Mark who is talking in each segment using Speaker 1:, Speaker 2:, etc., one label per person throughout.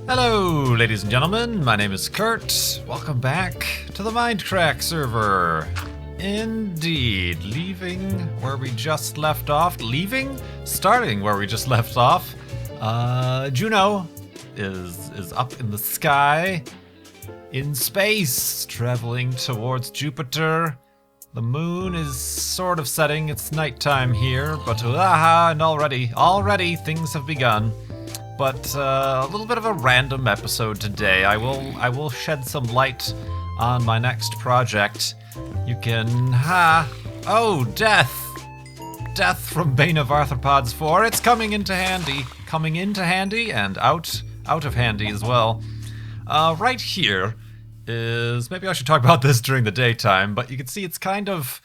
Speaker 1: Hello, ladies and gentlemen. My name is Kurt. Welcome back to the MindCrack server. Indeed, leaving where we just left off. Starting where we just left off. Juno is up in the sky, in space, traveling towards Jupiter. The moon is sort of setting. It's nighttime here, but and already things have begun. But a little bit of a random episode today. I will shed some light on my next project. You can death from Bane of Arthropods 4. It's coming into handy and out of handy as well. Right here is, maybe I should talk about this during the daytime, but you can see it's kind of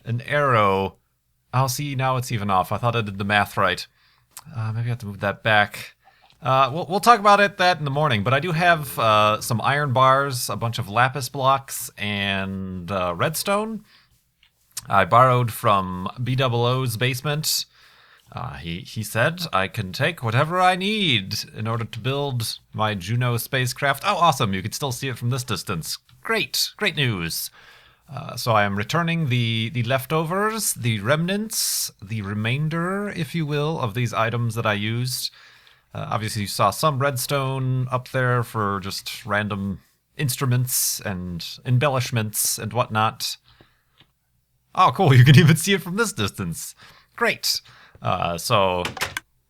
Speaker 1: an arrow. I'll see, now it's even off. I thought I did the math right. Maybe I have to move that back. We'll talk about that in the morning, but I do have some iron bars, a bunch of lapis blocks, and redstone. I borrowed from B00's basement. He said I can take whatever I need in order to build my Juno spacecraft. Oh, awesome! You can still see it from this distance. Great news. So I am returning the leftovers, the remnants, the remainder, if you will, of these items that I used. Obviously, you saw some redstone up there for just random instruments and embellishments and whatnot. Oh, cool. You can even see it from this distance. Great. So,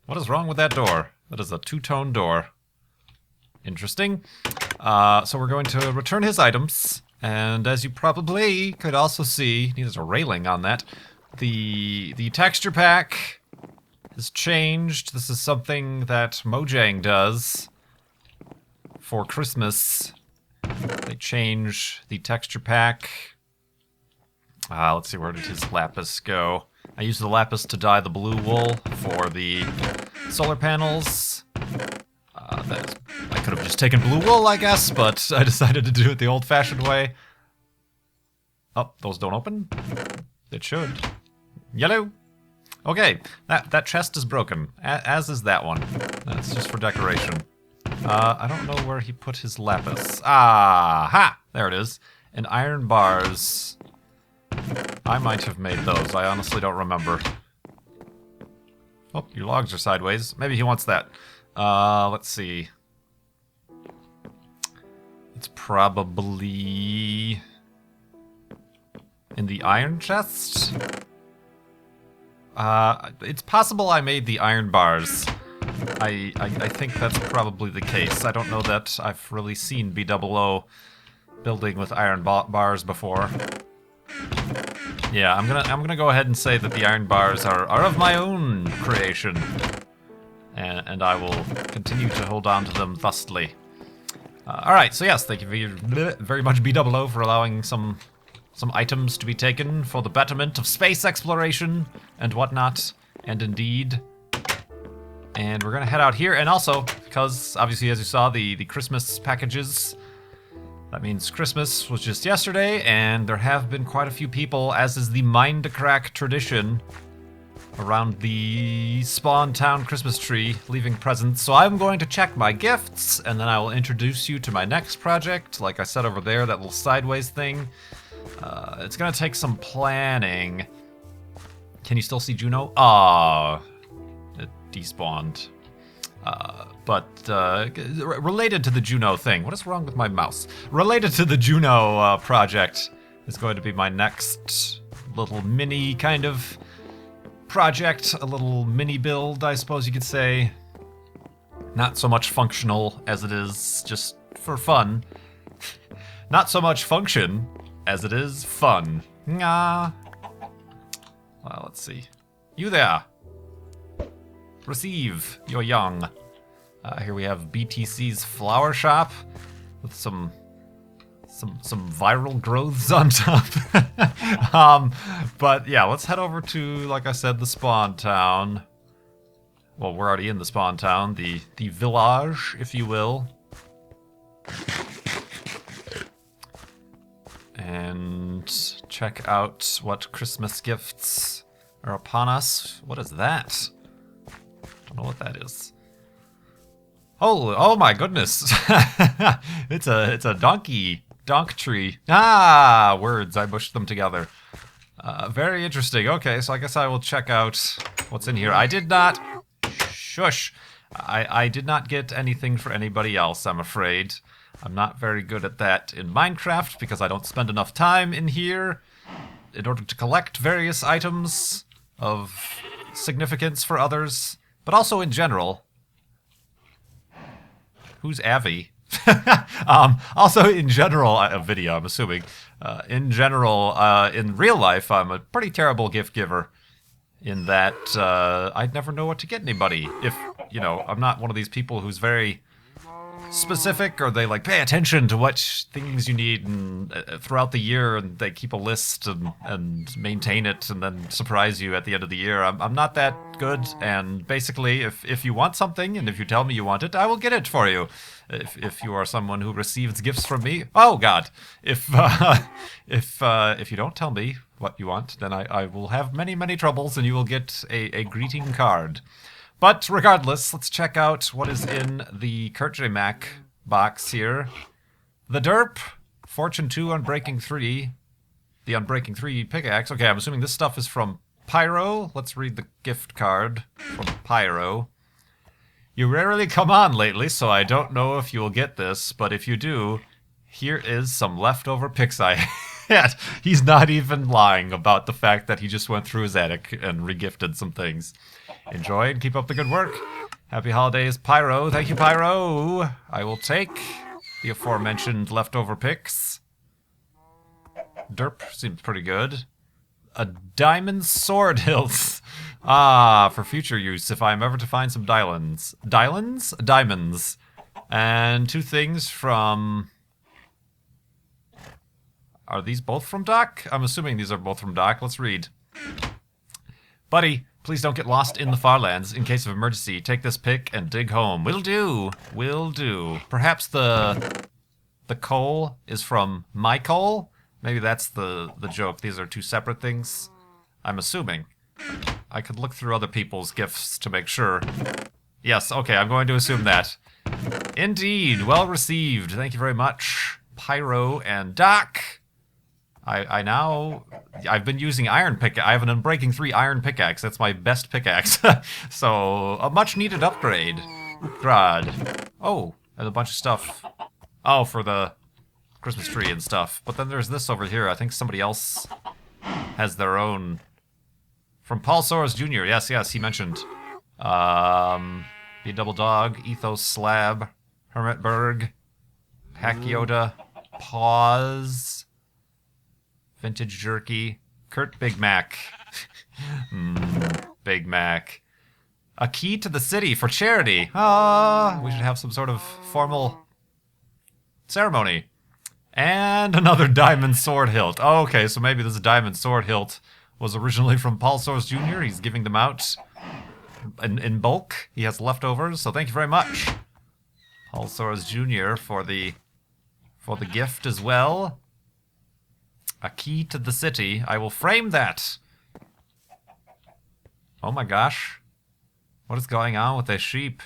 Speaker 1: what is wrong with that door? That is a two-tone door. Interesting. So we're going to return his items. And as you probably could also see, there's a railing on that. The texture pack has changed. This is something that Mojang does for Christmas. They change the texture pack. Let's see, where did his lapis go? I used the lapis to dye the blue wool for the solar panels. I could have just taken blue wool, I guess, but I decided to do it the old-fashioned way. Oh, those don't open? It should. Yellow! Okay, that chest is broken, as is that one. That's just for decoration. I don't know where he put his lapis. There it is. And iron bars. I might have made those. I honestly don't remember. Oh, your logs are sideways. Maybe he wants that. Let's see. It's probably in the iron chest. It's possible I made the iron bars. I think that's probably the case. I don't know that I've really seen B00 building with iron bars before. Yeah, I'm gonna go ahead and say that the iron bars are of my own creation, and I will continue to hold on to them thusly. All right, so yes, thank you very much B00 for allowing some items to be taken for the betterment of space exploration and whatnot, and indeed. And we're gonna head out here, and also, because obviously as you saw, the Christmas packages, that means Christmas was just yesterday, and there have been quite a few people, as is the MindCrack tradition, around the Spawn Town Christmas tree, leaving presents. So I'm going to check my gifts, and then I will introduce you to my next project, like I said over there, that little sideways thing. It's gonna take some planning. Can you still see Juno? It despawned. Related to the Juno thing. What is wrong with my mouse? Related to the Juno project is going to be my next little mini kind of project. A little mini build, I suppose you could say. Not so much functional as it is just for fun. Not so much function as it is fun. Well, let's see. You there. Receive your young. Here we have BTC's flower shop with some viral growths on top. But yeah, let's head over to, like I said, the spawn town. Well, we're already in the spawn town, the village, if you will. And check out what Christmas gifts are upon us. What is that? I don't know what that is. Oh my goodness. It's a donk tree. Ah, words. I mushed them together. Very interesting. Okay, so I guess I will check out what's in here. I did not... Shush. I did not get anything for anybody else, I'm afraid. I'm not very good at that in Minecraft because I don't spend enough time in here in order to collect various items of significance for others, but also in general. Who's Avi? Also, in general, a video, I'm assuming. In general, in real life, I'm a pretty terrible gift giver. In that, I'd never know what to get anybody. If, you know, I'm not one of these people who's very specific, or they, like, pay attention to what things you need and, throughout the year, and they keep a list and maintain it, and then surprise you at the end of the year. I'm not that good, and basically, if you want something, and if you tell me you want it, I will get it for you. If you are someone who receives gifts from me, oh god, if you don't tell me what you want, then I will have many troubles, and you will get a greeting card. But regardless, let's check out what is in the Kurt Mac box here. The Derp, Fortune 2 Unbreaking 3, the Unbreaking 3 pickaxe. Okay, I'm assuming this stuff is from Pyro. Let's read the gift card from Pyro. You rarely come on lately, so I don't know if you will get this, but if you do, here is some leftover picks I had. He's not even lying about the fact that he just went through his attic and regifted some things. Enjoy and keep up the good work. Happy holidays, Pyro. Thank you, Pyro. I will take the aforementioned leftover picks. Derp seems pretty good. A diamond sword hilt. Ah, for future use if I am ever to find some diamonds. Diamonds. And 2 things from... Are these both from Doc? I'm assuming these are both from Doc. Let's read. Buddy, please don't get lost in the Farlands. In case of emergency, take this pick and dig home. Will do. Will do. Perhaps the coal is from my coal? Maybe that's the joke. These are 2 separate things. I'm assuming. I could look through other people's gifts to make sure. Yes, okay, I'm going to assume that. Indeed, well received. Thank you very much, Pyro and Doc. I've been using iron pick. I have an Unbreaking 3 iron pickaxe. That's my best pickaxe. So, a much needed upgrade. Upgrade. Oh, and a bunch of stuff. Oh, for the Christmas tree and stuff. But then there's this over here. I think somebody else has their own. From Paul Soros Jr. Yes, he mentioned. Be a Double Dog, Ethos Slab, Hermitberg, Hack Yoda, Pause, Vintage Jerky, Kurt Big Mac. Big Mac. A key to the city for charity. We should have some sort of formal ceremony. And another diamond sword hilt. Oh, okay, so maybe this diamond sword hilt was originally from Paul Soros Jr. He's giving them out in bulk. He has leftovers, so thank you very much, Paul Soros Jr. for the gift as well. A key to the city. I will frame that. Oh my gosh. What is going on with this sheep?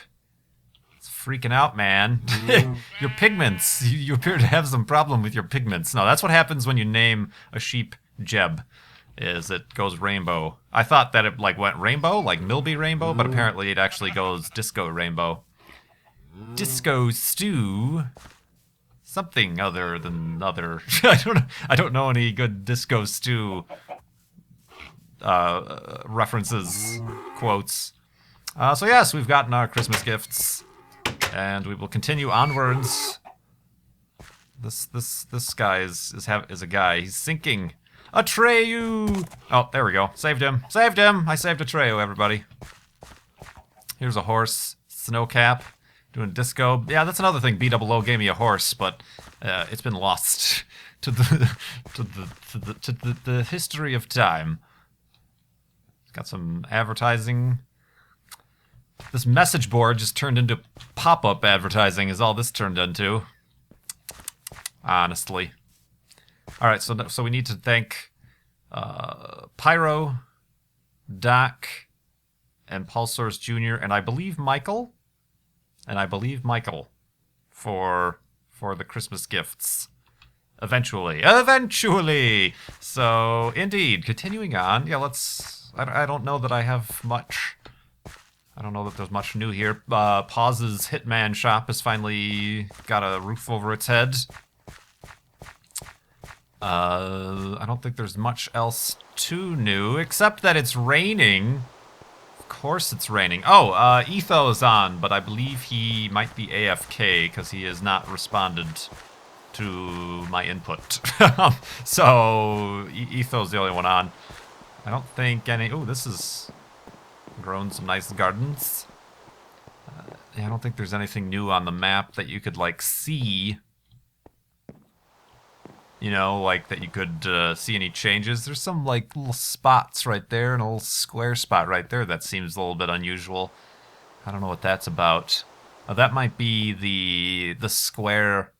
Speaker 1: It's freaking out, man. Your pigments. You appear to have some problem with your pigments. No, that's what happens when you name a sheep Jeb. Is it goes rainbow. I thought that it like went rainbow, like Milby rainbow, but apparently it actually goes disco rainbow. Disco stew. Something other than other. I don't know any good disco stew references, quotes. So yes, we've gotten our Christmas gifts, and we will continue onwards. This guy is a guy. He's sinking. Atreyu! Oh, there we go. Saved him. Saved him! I saved Atreyu, everybody. Here's a horse. Snowcap. Doing disco. Yeah, that's another thing. BOO gave me a horse, but it's been lost to the history of time. Got some advertising. This message board just turned into pop-up advertising is all this turned into. Honestly. Alright, so we need to thank Pyro, Doc, and Paul Soros Jr., and I believe Michael. and I believe Michael for the Christmas gifts. Eventually. So indeed, continuing on. Yeah, let's. I don't know that I have much. I don't know that there's much new here. Paus's Hitman shop has finally got a roof over its head. I don't think there's much else too new, except that it's raining. Of course it's raining. Oh, Etho is on, but I believe he might be AFK because he has not responded to my input. So, Etho's the only one on. I don't think any... Oh, this is... grown some nice gardens. Yeah, I don't think there's anything new on the map that you could, like, see. You know, like, that you could see any changes. There's some, like, little spots right there, and a little square spot right there that seems a little bit unusual. I don't know what that's about. That might be the square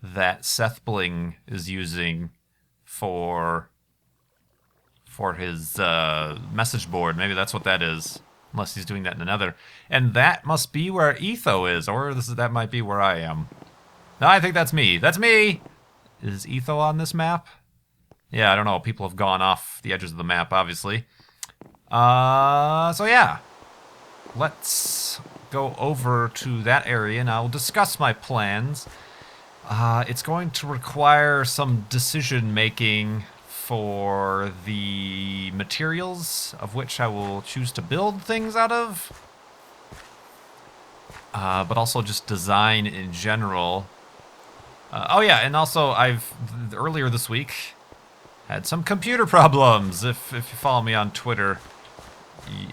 Speaker 1: that Seth Bling is using for his message board. Maybe that's what that is. Unless he's doing that in another. And that must be where Etho is, or that might be where I am. No, I think that's me. That's me! Is Etho on this map? Yeah, I don't know. People have gone off the edges of the map, obviously. So yeah. Let's go over to that area, and I'll discuss my plans. It's going to require some decision-making for the materials of which I will choose to build things out of. But also just design in general. Oh yeah, and also earlier this week, had some computer problems. If you follow me on Twitter,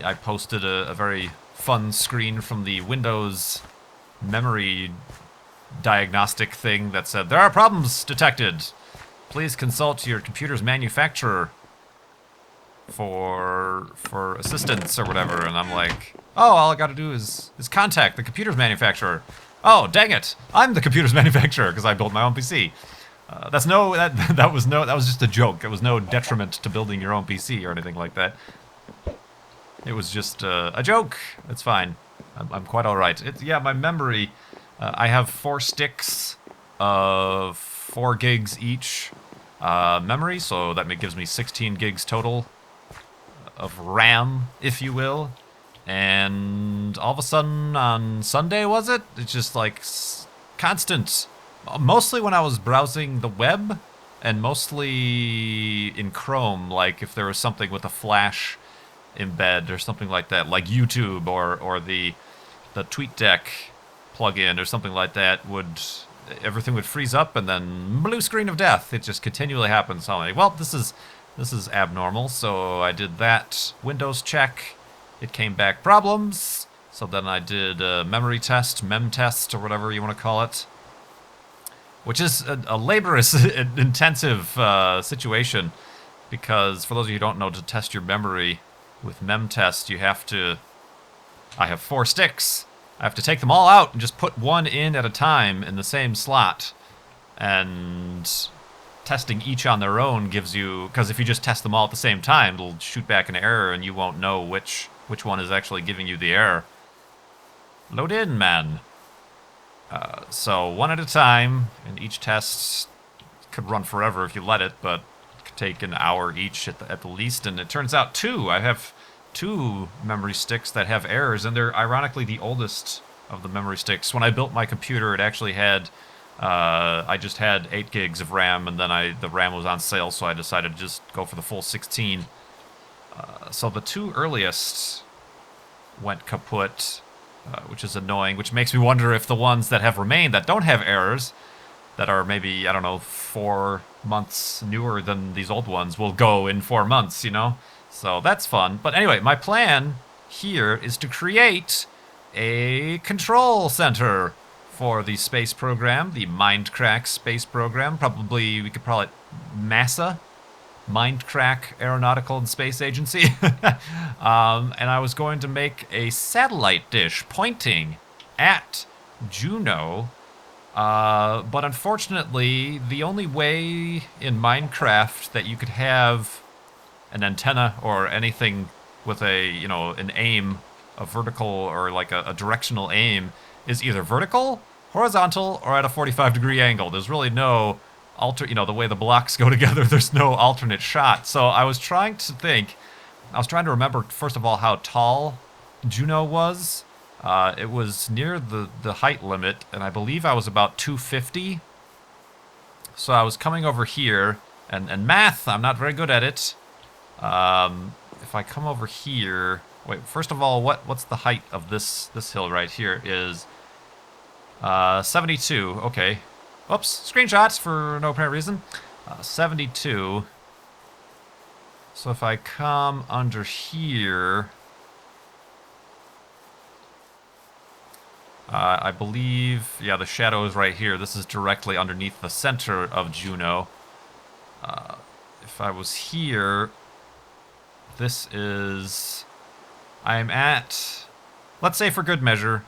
Speaker 1: I posted a very fun screen from the Windows memory diagnostic thing that said, there are problems detected. Please consult your computer's manufacturer for assistance or whatever. And I'm like, oh, all I gotta do is contact the computer's manufacturer. Oh, dang it! I'm the computer's manufacturer because I built my own PC. That was just a joke. It was no detriment to building your own PC or anything like that. It was just a joke. It's fine. I'm quite all right. Yeah, my memory. I have 4 sticks of 4 gigs each memory, so that gives me 16 gigs total of RAM, if you will. And all of a sudden on Sunday, was it? It's just like constant. Mostly when I was browsing the web, and mostly in Chrome, like if there was something with a Flash embed or something like that, like YouTube or the TweetDeck plugin or something like that, everything would freeze up and then blue screen of death. It just continually happens. So I'm like, well, this is abnormal. So I did that Windows check. It came back problems. So then I did a memory test, mem test, or whatever you want to call it, which is a laborious, intensive situation, because for those of you who don't know, to test your memory with mem test, I have 4 sticks. I have to take them all out and just put one in at a time in the same slot. And testing each on their own gives you... Because if you just test them all at the same time, it'll shoot back an error and you won't know which one is actually giving you the error. Load in, man. So one at a time, and each test could run forever if you let it, but it could take an hour each at the least. And it turns out I have 2 memory sticks that have errors, and they're ironically the oldest of the memory sticks. When I built my computer, it actually had, I just had 8 gigs of RAM, and then the RAM was on sale, so I decided to just go for the full 16. So the 2 earliest went kaput, which is annoying, which makes me wonder if the ones that have remained that don't have errors, that are maybe, I don't know, 4 months newer than these old ones, will go in 4 months, you know? So that's fun. But anyway, my plan here is to create a control center for the space program, the MindCrack space program. Probably, we could call it MASA, MindCrack Aeronautical and Space Agency. And I was going to make a satellite dish pointing at Juno. But unfortunately, the only way in Minecraft that you could have an antenna or anything with an aim, a vertical or like a directional aim, is either vertical, horizontal, or at a 45-degree angle. There's really no the way the blocks go together, there's no alternate shot. So I was trying to remember, first of all, how tall Juno was. It was near the height limit, and I believe I was about 250. So I was coming over here, and math, I'm not very good at it. If I come over here, wait, first of all, what's the height of this hill right here is 72, okay. Oops, screenshots for no apparent reason. 72. So if I come under here, I believe, yeah, the shadow is right here. This is directly underneath the center of Juno. If I was here, this is, I'm at, let's say for good measure,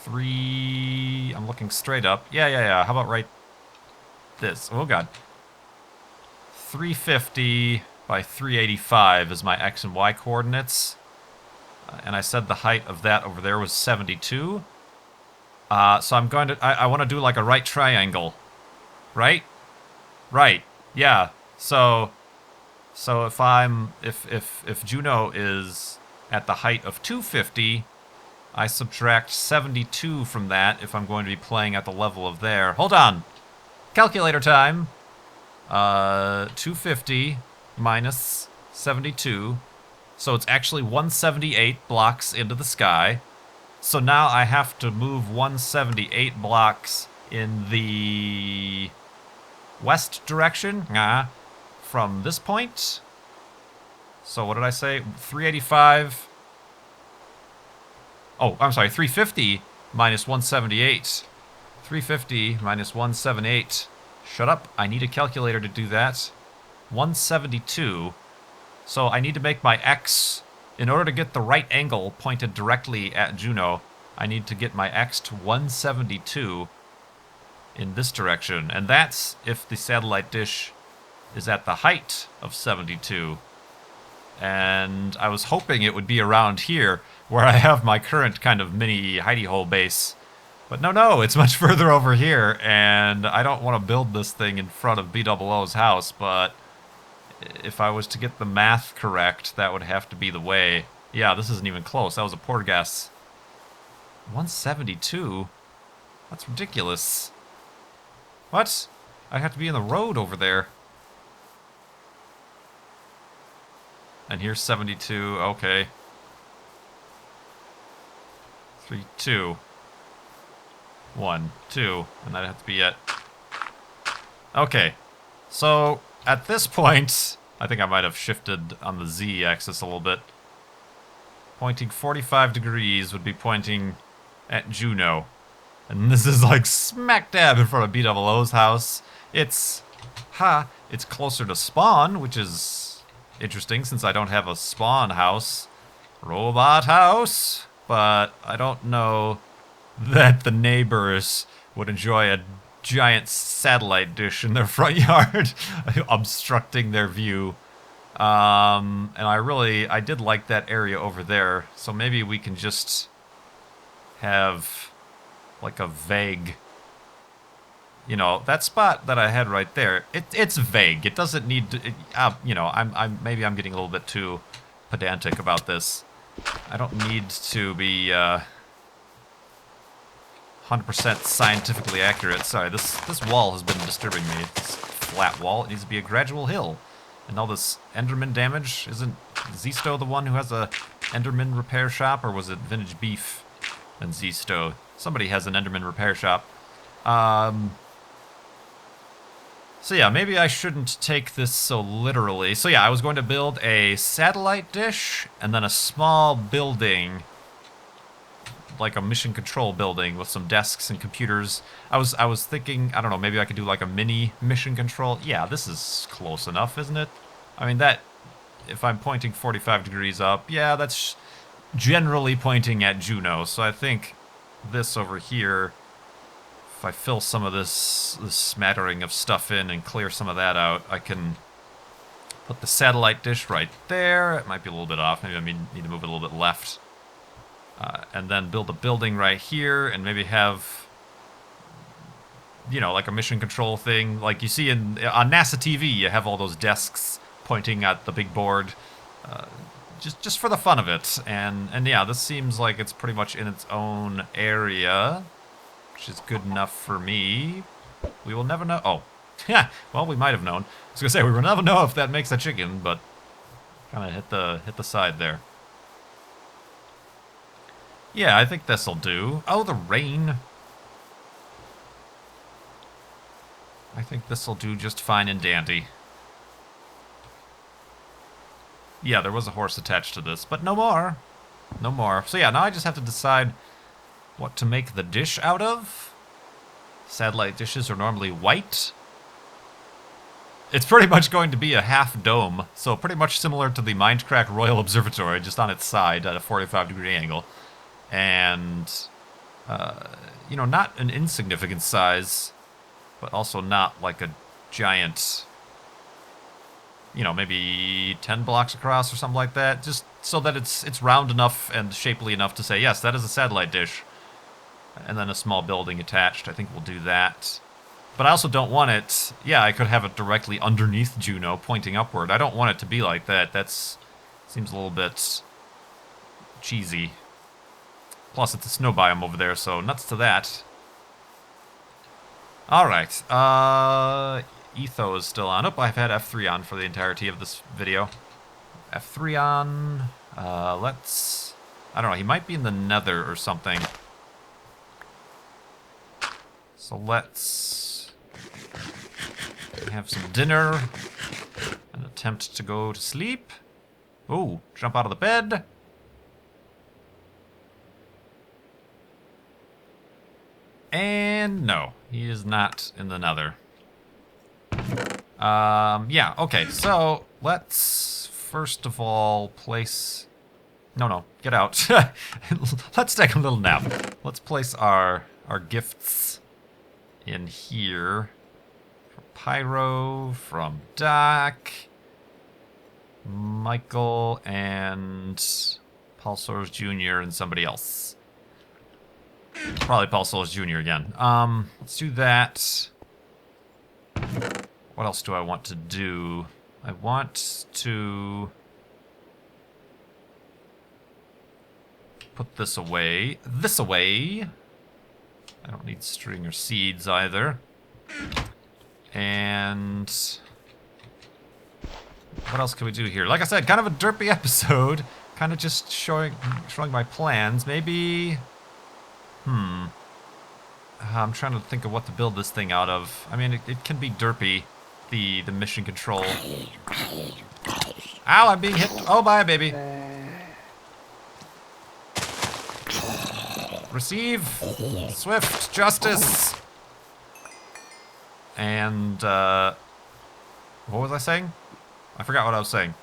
Speaker 1: I'm looking straight up. Yeah. How about right this? Oh, God. 350 by 385 is my X and Y coordinates. And I said the height of that over there was 72. So I'm going to, I want to do like a right triangle. Right? Right. Yeah. So if Juno is at the height of 250, I subtract 72 from that if I'm going to be playing at the level of there. Hold on. Calculator time. 250 minus 72. So it's actually 178 blocks into the sky. So now I have to move 178 blocks in the west direction from this point. So what did I say? 385. Oh, I'm sorry, 350 minus 178. 350 minus 178. Shut up, I need a calculator to do that. 172. So I need to make my X, in order to get the right angle pointed directly at Juno, I need to get my X to 172 in this direction. And that's if the satellite dish is at the height of 72. And I was hoping it would be around here, where I have my current kind of mini hidey hole base. But no, it's much further over here, and I don't want to build this thing in front of B00's house, but if I was to get the math correct, that would have to be the way. Yeah, this isn't even close. That was a poor guess. 172? That's ridiculous. What? I have to be in the road over there. And here's 72, okay. 3, 2. 1, 2, and that'd have to be it. Okay, so at this point, I think I might have shifted on the Z-axis a little bit. Pointing 45 degrees would be pointing at Juno. And this is like smack dab in front of B00's house. It's closer to spawn, which is interesting since I don't have a spawn house. Robot house. But I don't know that the neighbors would enjoy a giant satellite dish in their front yard obstructing their view. And I did like that area over there, so maybe we can just have like a vague, that spot that I had right there, it's vague. It doesn't need to, maybe I'm getting a little bit too pedantic about this. I don't need to be 100% scientifically accurate. Sorry, this wall has been disturbing me. This flat wall, it needs to be a gradual hill. And all this Enderman damage, isn't Zisto the one who has a Enderman repair shop, or was it Vintage Beef and Zisto? Somebody has an Enderman repair shop. So yeah, maybe I shouldn't take this so literally. So yeah, I was going to build a satellite dish and then a small building, like a mission control building with some desks and computers. I was thinking, I don't know, maybe I could do like a mini mission control. Yeah, this is close enough, isn't it? I mean, that, if I'm pointing 45 degrees up, yeah, that's generally pointing at Juno. So I think this over here, if I fill some of this smattering of stuff in and clear some of that out, I can put the satellite dish right there. It might be a little bit off. Maybe I need to move it a little bit left. And then build a building right here and maybe have, you know, like a mission control thing. Like you see on NASA TV, you have all those desks pointing at the big board. Just for the fun of it. And yeah, this seems like it's pretty much in its own area, which is good enough for me. We will never know. Oh, yeah. Well, we might have known. I was gonna say we will never know if that makes a chicken, but kind of hit the side there. Yeah, I think this'll do. Oh, the rain. I think this'll do just fine and dandy. Yeah, there was a horse attached to this, but no more. No more. So yeah, now I just have to decide what to make the dish out of. Satellite dishes are normally white. It's pretty much going to be a half dome, so pretty much similar to the MindCrack Royal Observatory, just on its side at a 45-degree angle. And, you know, not an insignificant size, but also not like a giant, you know, maybe 10 blocks across or something like that, just so that it's round enough and shapely enough to say, yes, that is a satellite dish. And then a small building attached. I think we'll do that. But I also don't want it, yeah, I could have it directly underneath Juno, pointing upward. I don't want it to be like that. Seems a little bit cheesy. Plus, it's a snow biome over there, so nuts to that. Alright, Etho is still on. Oh, I've had F3 on for the entirety of this video. F3 on. Let's... I don't know, he might be in the nether or something. So let's have some dinner and attempt to go to sleep. Ooh, jump out of the bed. And no, he is not in the nether. Yeah, okay, so let's first of all place... No, get out. Let's take a little nap. Let's place our gifts in here. From Pyro, from Doc, Michael, and Paul Soares Jr. and somebody else. Probably Paul Soares Jr. again. Let's do that. What else do I want to do? I want to put this away. This away. I don't need string or seeds either. And what else can we do here? Like I said, kind of a derpy episode. Kind of just showing my plans. Maybe... I'm trying to think of what to build this thing out of. I mean, it can be derpy, the mission control. Ow, I'm being hit. Oh, bye, baby. Receive. Swift justice. And, what was I saying? I forgot what I was saying.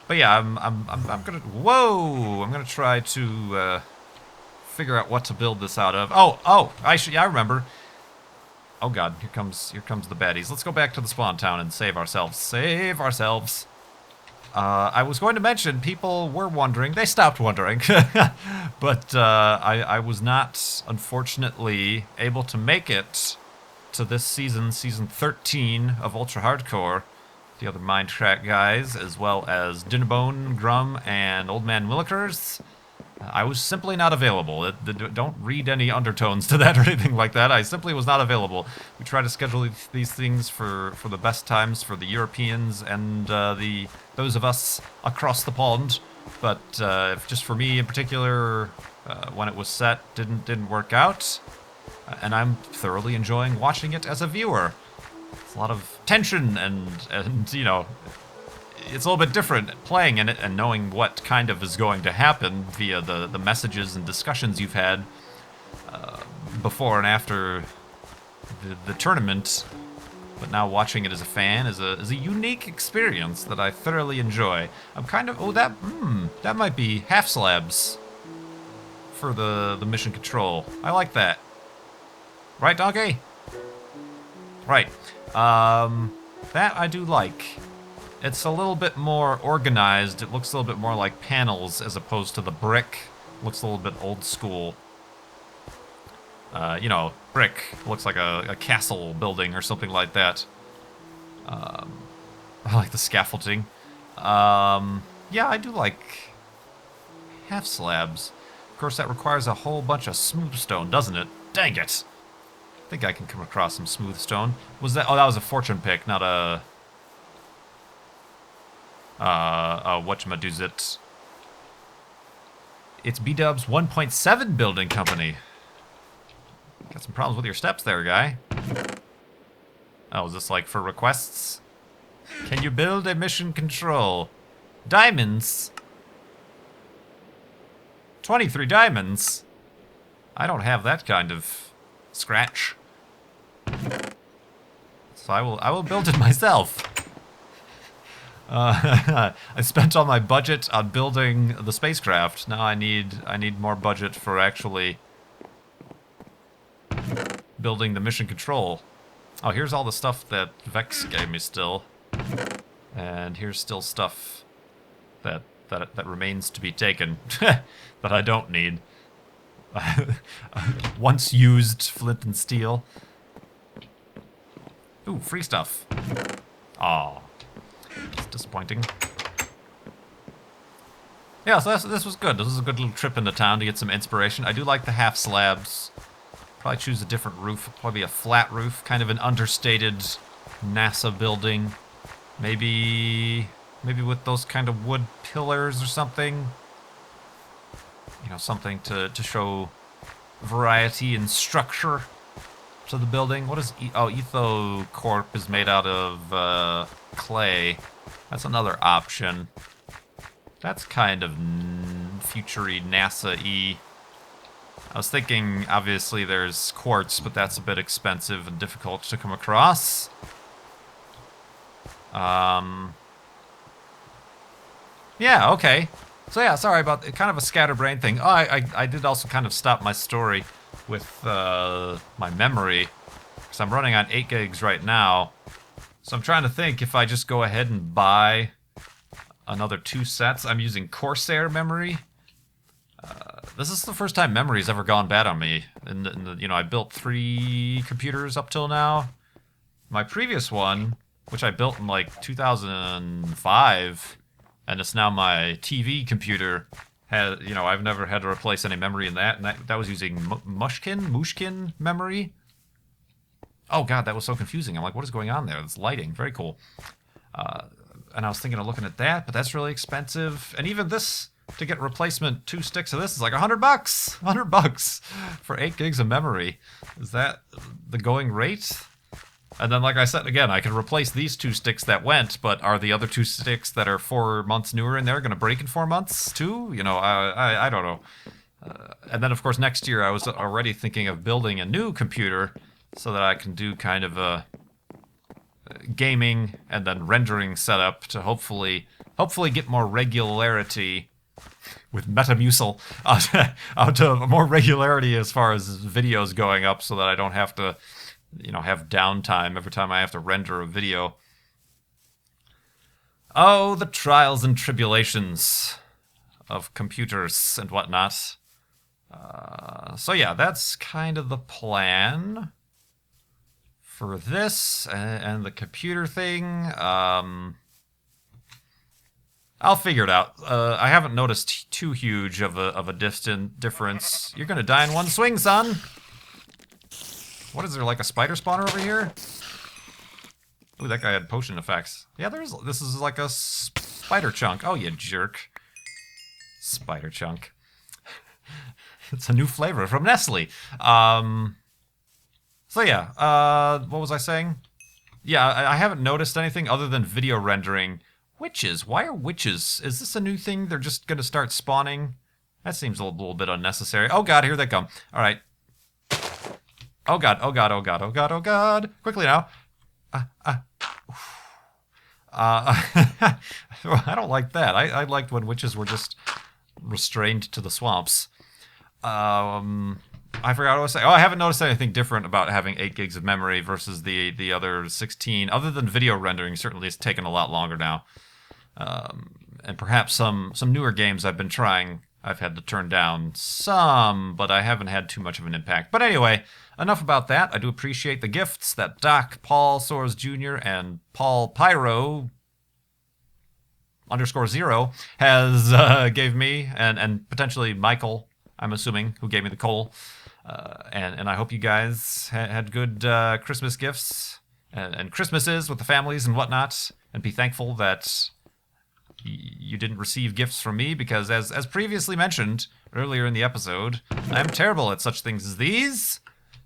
Speaker 1: But yeah, I'm gonna... Whoa! I'm gonna try to, figure out what to build this out of. Oh, I remember. Oh god, here comes the baddies. Let's go back to the spawn town and save ourselves. Save ourselves. I was going to mention, people were wondering. They stopped wondering. But I was not, unfortunately, able to make it to this season 13 of Ultra Hardcore. The other MindCrack guys, as well as Dinnerbone, Grum, and Old Man Willikers. I was simply not available. Don't read any undertones to that or anything like that. I simply was not available. We try to schedule these things for the best times for the Europeans and those of us across the pond. But just for me in particular, when it was set, didn't work out. And I'm thoroughly enjoying watching it as a viewer. It's a lot of tension and you know... It's a little bit different playing in it and knowing what kind of is going to happen via the messages and discussions you've had before and after the tournament. But now watching it as a fan is a unique experience that I thoroughly enjoy. I'm kind of... Oh, that might be half slabs for the mission control. I like that. Right, Donkey? Right. That I do like. It's a little bit more organized. It looks a little bit more like panels as opposed to the brick Looks a little bit old school. You know, brick. Looks like a castle building or something like that. I like the scaffolding. Yeah, I do like half slabs. Of course, that requires a whole bunch of smooth stone, doesn't it? Dang it! I think I can come across some smooth stone. Was that? Oh, that was a fortune pick, not a whatchamadoozit. It's B-Dub's 1.7 building company. Got some problems with your steps there, guy. Oh, is this like for requests? Can you build a mission control? Diamonds? 23 diamonds? I don't have that kind of scratch. So I will build it myself. I spent all my budget on building the spacecraft. Now I need more budget for actually building the mission control. Oh, here's all the stuff that Vex gave me still. And here's still stuff that remains to be taken that I don't need. Once used flint and steel. Ooh, free stuff. Aw. It's disappointing. Yeah, so this was good. This was a good little trip into town to get some inspiration. I do like the half slabs. Probably choose a different roof. Probably a flat roof, kind of an understated NASA building. Maybe with those kind of wood pillars or something. You know, something to show variety and structure to the building. What is Etho Corp is made out of clay. That's another option. That's kind of future-y, NASA-y. I was thinking, obviously, there's quartz, but that's a bit expensive and difficult to come across. Yeah, okay. So yeah, sorry about kind of a scatterbrain thing. Oh, I did also kind of stop my story with my memory, because I'm running on 8 gigs right now. So I'm trying to think if I just go ahead and buy another 2 sets. I'm using Corsair memory. This is the first time memory's ever gone bad on me. You know, I built 3 computers up till now. My previous one, which I built in like 2005, and it's now my TV computer, you know, I've never had to replace any memory in that, and that was using Mushkin memory. Oh god, that was so confusing. I'm like, what is going on there? It's lighting, very cool. And I was thinking of looking at that, but that's really expensive. And even this, to get replacement 2 sticks of this is like $100. $100 for 8 gigs of memory. Is that the going rate? And then, like I said, again, I can replace these 2 sticks that went, but are the other 2 sticks that are 4 months newer in there going to break in 4 months too? You know, I don't know. And then, of course, next year I was already thinking of building a new computer so that I can do kind of a gaming and then rendering setup to hopefully get more regularity with Metamucil out to more regularity as far as videos going up, so that I don't have to, you know, have downtime every time I have to render a video. Oh, the trials and tribulations of computers and whatnot. So yeah, that's kind of the plan for this and the computer thing. I'll figure it out. I haven't noticed too huge of a difference. You're gonna die in one swing, son. What is there, like a spider spawner over here? Ooh, that guy had potion effects. Yeah, this is like a spider chunk. Oh, you jerk. Spider chunk. It's a new flavor from Nestle. So yeah, what was I saying? Yeah, I haven't noticed anything other than video rendering. Witches. Why are witches? Is this a new thing? They're just gonna start spawning? That seems a little bit unnecessary. Oh god, here they come. Alright. Oh god, oh god, oh god, oh god, oh god. Quickly now. I don't like that. I liked when witches were just restrained to the swamps. I forgot what I was saying. Oh, I haven't noticed anything different about having 8 gigs of memory versus the other 16. Other than video rendering, certainly it's taken a lot longer now. And perhaps some newer games I've been trying. I've had to turn down some, but I haven't had too much of an impact. But anyway, enough about that. I do appreciate the gifts that Doc Paul Soares Jr. and Paul Pyro _0 has gave me, and potentially Michael, I'm assuming, who gave me the coal. And I hope you guys had good Christmas gifts and Christmases with the families and whatnot, and be thankful that you didn't receive gifts from me, because as previously mentioned earlier in the episode, I'm terrible at such things as these.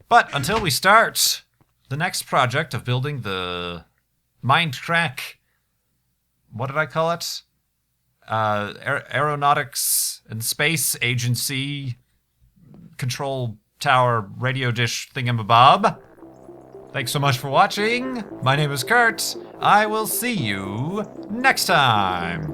Speaker 1: But until we start the next project of building the MindCrack, what did I call it? Aeronautics and Space Agency Control Tower Radio Dish Thingamabob. Thanks so much for watching. My name is Kurt. I will see you next time.